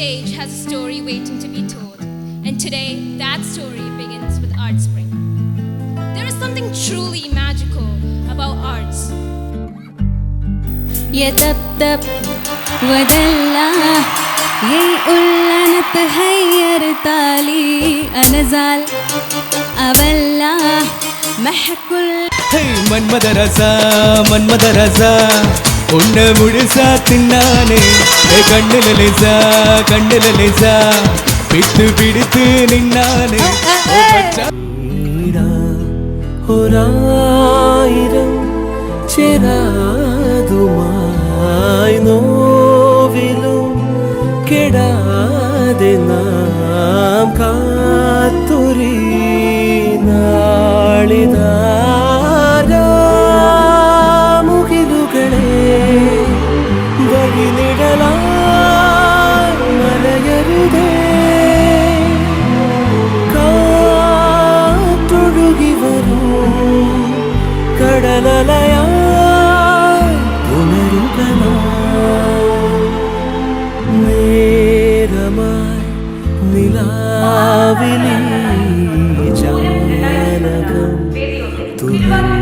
stage has a story waiting to be told. And today, that story begins with Artspring. There is something truly magical about arts. يتبتب ودلع يقول أنا تهير تالي أنا زال أبلع محكل மன்மத ரசா உன்னை முழுசா தின்னானே கண்ணுல லேசா பித்து பிடித்து நின்னானே ഒരായിരം ചേരാതുമായി നോവിലും കെടാതെ നാം കാത്തൊരീ നാളിതാരാമുകിലുകളെ വഴിനിഴലായി മലയരുതേ കാറ്റൊഴുകി വരും കടലലയായി നേരമായി നിലാവിലി ജാനകം തുറന്നു